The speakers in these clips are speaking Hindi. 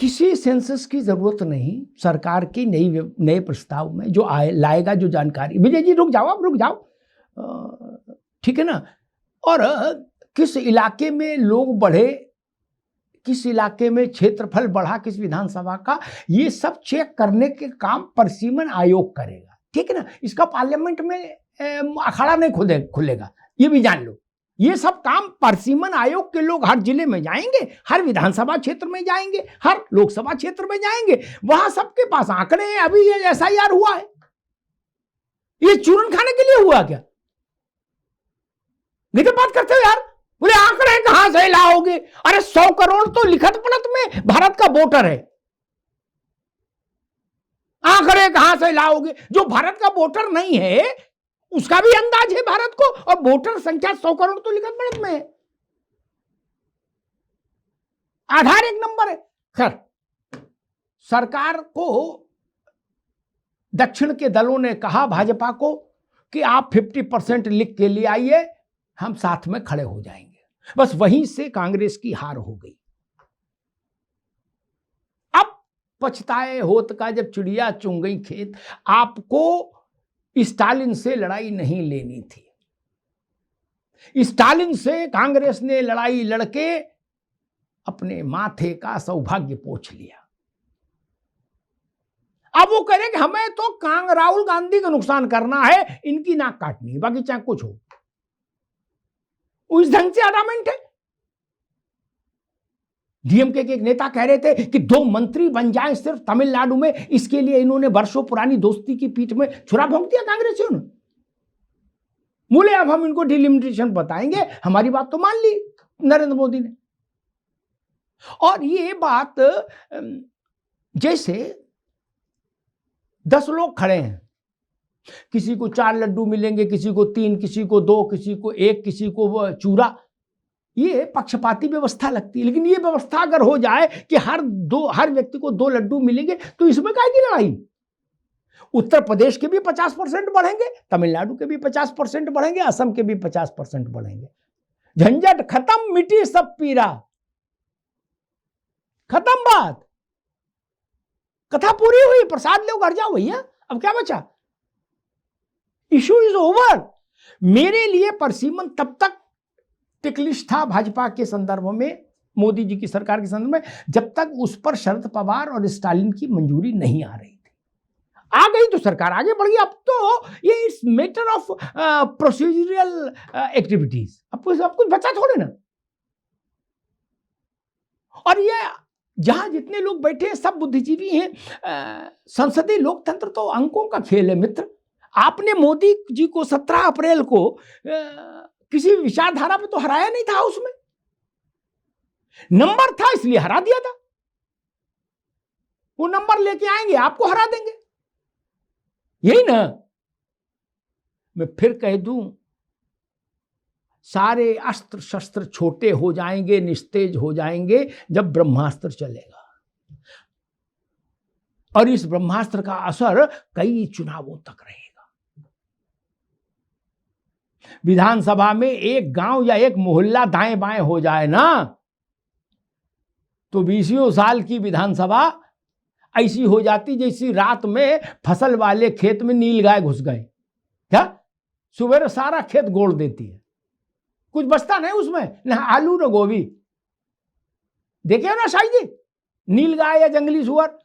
किसी सेंसस की जरूरत नहीं सरकार की नए प्रस्ताव में जो लाएगा जो जानकारी। विजय जी रुक जाओ, आप रुक जाओ, ठीक है ना। और किस इलाके में लोग बढ़े, किस इलाके में क्षेत्रफल बढ़ा, किस विधानसभा का, ये सब चेक करने के काम परिसीमन आयोग करेगा, ठीक है ना। इसका पार्लियामेंट में अखाड़ा नहीं खुलेगा, ये भी जान लो। ये सब काम परिसीमन आयोग के लोग हर जिले में जाएंगे, हर विधानसभा क्षेत्र में जाएंगे, हर लोकसभा क्षेत्र में जाएंगे, वहां सबके पास आंकड़े हैं। अभी ये एसआईआर हुआ है, ये चूरन खाने के लिए हुआ क्या? गजब बात करते हो यार। बोले आंकड़े कहां से लाओगे? अरे 100 करोड़ तो लिखत पढ़त में भारत का वोटर है, आंकड़े कहां से लाओगे? जो भारत का वोटर नहीं है उसका भी अंदाज है भारत को, और वोटर संख्या 100 करोड़ तो लिखत पढ़त में है, आधार एक नंबर है। खैर, सरकार को दक्षिण के दलों ने कहा भाजपा को कि आप 50% लिख के लिए आइए, हम साथ में खड़े हो जाएंगे। बस वहीं से कांग्रेस की हार हो गई। अब पछताए होत का जब चिड़िया चुन गई खेत। आपको स्टालिन से लड़ाई नहीं लेनी थी। स्टालिन से कांग्रेस ने लड़ाई लड़के अपने माथे का सौभाग्य पोंछ लिया। अब वो कह रहे कि हमें तो राहुल गांधी का नुकसान करना है, इनकी नाक काटनी है, बाकी चाहे कुछ हो। उस ढंग से अडामेंट है। डीएमके के एक नेता कह रहे थे कि 2 मंत्री बन जाएं सिर्फ तमिलनाडु में, इसके लिए इन्होंने वर्षों पुरानी दोस्ती की पीठ में छुरा भोंक दिया कांग्रेसियों ने। बोले अब हम इनको डिलिमिटेशन बताएंगे, हमारी बात तो मान ली नरेंद्र मोदी ने। और ये बात जैसे 10 लोग खड़े हैं, किसी को 4 लड्डू मिलेंगे, किसी को 3, किसी को 2, किसी को 1, किसी को चूरा, ये पक्षपाती व्यवस्था लगती है। लेकिन ये व्यवस्था अगर हो जाए कि हर व्यक्ति को 2 लड्डू मिलेंगे, तो इसमें काहे की लड़ाई? उत्तर प्रदेश के भी 50% बढ़ेंगे, तमिलनाडु के भी 50% बढ़ेंगे, असम के भी 50% बढ़ेंगे। झंझट खत्म, मिटी सब पीरा, खत्म बात, कथा पूरी हुई, प्रसाद लो घर जाओ भैया, अब क्या बचा? Issue is over. मेरे लिए परसीमन तब तक टिकलिश था भाजपा के संदर्भ में, मोदी जी की सरकार के संदर्भ में, जब तक उस पर शरद पवार और स्टालिन की मंजूरी नहीं आ रही थी। आ गई तो सरकार आगे बढ़ गई। अब तो ये it's matter of procedural activities, अब कुछ बचा थोड़े ना। और ये जहां जितने लोग बैठे हैं सब बुद्धिजीवी हैं। संसदीय लोकतंत्र तो अंकों का खेल है मित्र। आपने मोदी जी को 17 अप्रैल को किसी विचारधारा पे तो हराया नहीं था, उसमें नंबर था इसलिए हरा दिया था। वो नंबर लेके आएंगे, आपको हरा देंगे, यही ना। मैं फिर कह दूं, सारे अस्त्र शस्त्र छोटे हो जाएंगे, निस्तेज हो जाएंगे जब ब्रह्मास्त्र चलेगा। और इस ब्रह्मास्त्र का असर कई चुनावों तक रहेगा। विधानसभा में एक गांव या एक मोहल्ला दाएं बाएं हो जाए ना, तो 20 साल की विधानसभा ऐसी हो जाती जैसी रात में फसल वाले खेत में नील गाय घुस गए। क्या सुबह सारा खेत गोड़ देती है, कुछ बचता नहीं उसमें, ना आलू ना गोभी। देखे ना शाही जी, नील गाय या जंगली सुअर,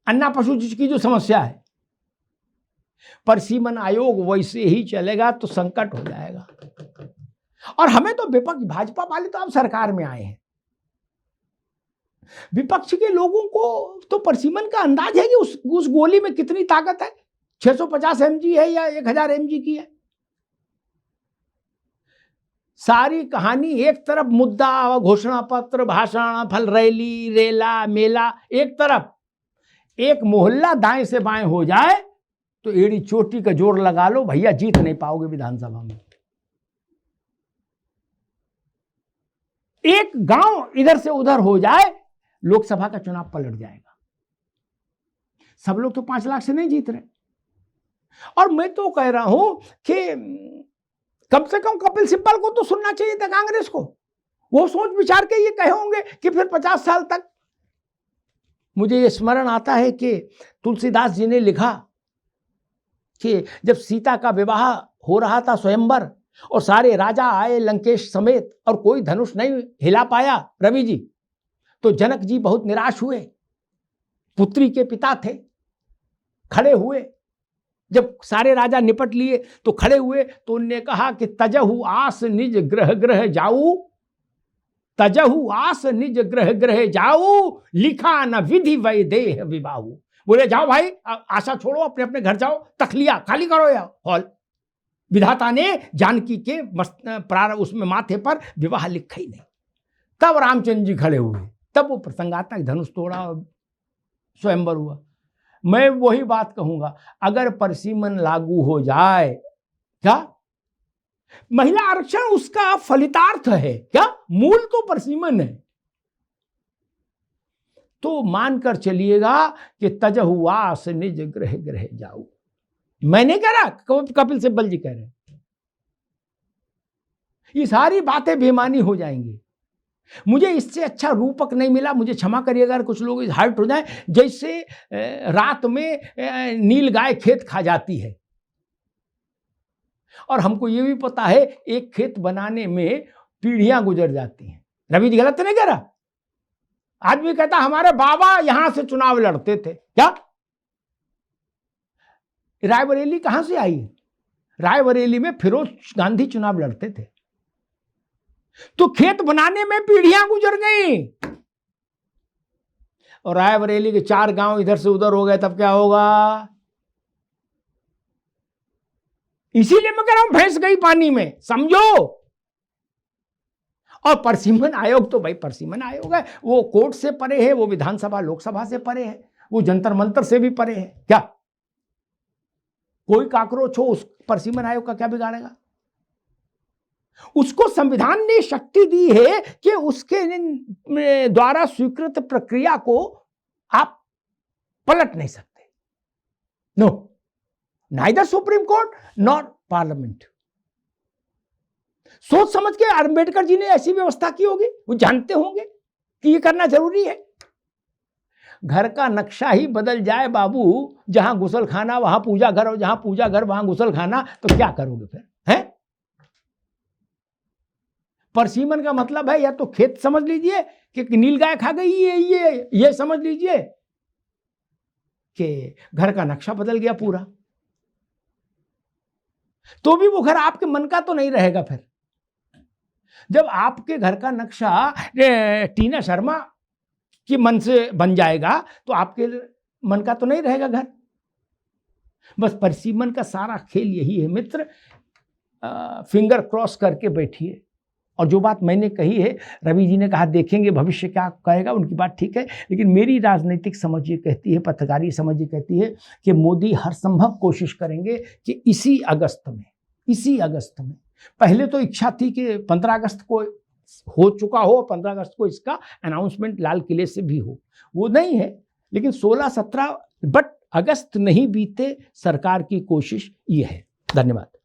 अन्ना पशु की जो समस्या है, परसीमन आयोग वैसे ही चलेगा तो संकट हो जाएगा। और हमें तो विपक्ष, भाजपा वाले तो अब सरकार में आए हैं, विपक्ष के लोगों को तो परसीमन का अंदाज है कि उस गोली में कितनी ताकत है, 650 mg है या 1000 mg की है। सारी कहानी एक तरफ मुद्दा, घोषणा पत्र, भाषण, फल रैली, रेला मेला एक तरफ, एक मोहल्ला दाएं से बाएं हो जाए तो एड़ी चोटी का जोर लगा लो भैया, जीत नहीं पाओगे विधानसभा में। एक गांव इधर से उधर हो जाए, लोकसभा का चुनाव पलट जाएगा। सब लोग तो 5 लाख से नहीं जीत रहे। और मैं तो कह रहा हूं कि कम से कम कपिल सिब्बल को तो सुनना चाहिए था कांग्रेस को। वो सोच विचार के ये कहे होंगे कि फिर 50 साल तक मुझे ये स्मरण आता है कि तुलसीदास जी ने लिखा कि जब सीता का विवाह हो रहा था, स्वयंवर, और सारे राजा आए लंकेश समेत और कोई धनुष नहीं हिला पाया रवि जी, तो जनक जी बहुत निराश हुए। पुत्री के पिता थे, खड़े हुए। जब सारे राजा निपट लिए तो खड़े हुए, तो उनने कहा कि तजहु आस निज ग्रह ग्रह जाऊ, तजहु आस निज ग्रह ग्रह जाऊ, लिखा न विधि वैदेह विवाहु। बोले जाओ भाई, आशा छोड़ो, अपने अपने घर जाओ, तखलिया खाली करो या हॉल। विधाता ने जानकी के उसमें माथे पर विवाह लिखा ही नहीं। तब रामचंद्र जी खड़े हुए, तब वो प्रसंगात्मक धनुष तोड़ा और स्वयंवर हुआ। मैं वही बात कहूंगा, अगर परसीमन लागू हो जाए, क्या महिला आरक्षण उसका फलितार्थ है क्या? मूल तो परसीमन है। तो मानकर चलिएगा कि तजहुआस निज ग्रह ग्रह जाऊ। मैं नहीं कह रहा, कपिल सिब्बल जी कह रहे हैं। ये सारी बातें बेमानी हो जाएंगी। मुझे इससे अच्छा रूपक नहीं मिला, मुझे क्षमा करिएगा अगर कुछ लोग हर्ट हो जाए। जैसे रात में नील गाय खेत खा जाती है, और हमको ये भी पता है एक खेत बनाने में पीढ़ियां गुजर जाती हैं। रवि जी गलत तो नहीं कह रहा? आदमी कहता हमारे बाबा यहां से चुनाव लड़ते थे, क्या रायबरेली कहां से आई? रायबरेली में फिरोज गांधी चुनाव लड़ते थे। तो खेत बनाने में पीढ़ियां गुजर गई, और रायबरेली के 4 गांव इधर से उधर हो गए, तब क्या होगा? इसीलिए मैं कह रहा हूं भैंस गई पानी में, समझो। और परसीमन आयोग तो भाई परसीमन आयोग है, वो कोर्ट से परे है, वो विधानसभा लोकसभा से परे है, वो जंतर मंतर से भी परे है। क्या कोई काकरोच हो, उस परसीमन आयोग का क्या बिगाड़ेगा? उसको संविधान ने शक्ति दी है कि उसके द्वारा स्वीकृत प्रक्रिया को आप पलट नहीं सकते। No, neither Supreme Court nor Parliament. सोच समझ के अंबेडकर जी ने ऐसी व्यवस्था की होगी, वो जानते होंगे कि ये करना जरूरी है। घर का नक्शा ही बदल जाए बाबू, जहां गुसल खाना वहां पूजा घर, और जहां पूजा घर वहां गुसल खाना, तो क्या करोगे फिर? हैं? परसीमन का मतलब है या तो खेत समझ लीजिए कि नील गाय खा गई, ये समझ लीजिए कि घर का नक्शा बदल गया पूरा। तो भी वो घर आपके मन का तो नहीं रहेगा। फिर जब आपके घर का नक्शा टीना शर्मा के मन से बन जाएगा, तो आपके मन का तो नहीं रहेगा घर। बस परसीमन का सारा खेल यही है मित्र। फिंगर क्रॉस करके बैठिए। और जो बात मैंने कही है, रवि जी ने कहा देखेंगे भविष्य क्या कहेगा, उनकी बात ठीक है, लेकिन मेरी राजनीतिक समझ ये कहती है, पत्रकारी समझ ये कहती है कि मोदी हर संभव कोशिश करेंगे कि इसी अगस्त में, पहले तो इच्छा थी कि 15 अगस्त को हो चुका हो, 15 अगस्त को इसका अनाउंसमेंट लाल किले से भी हो, वो नहीं है, लेकिन 16-17 बट अगस्त नहीं बीते, सरकार की कोशिश ये है। धन्यवाद।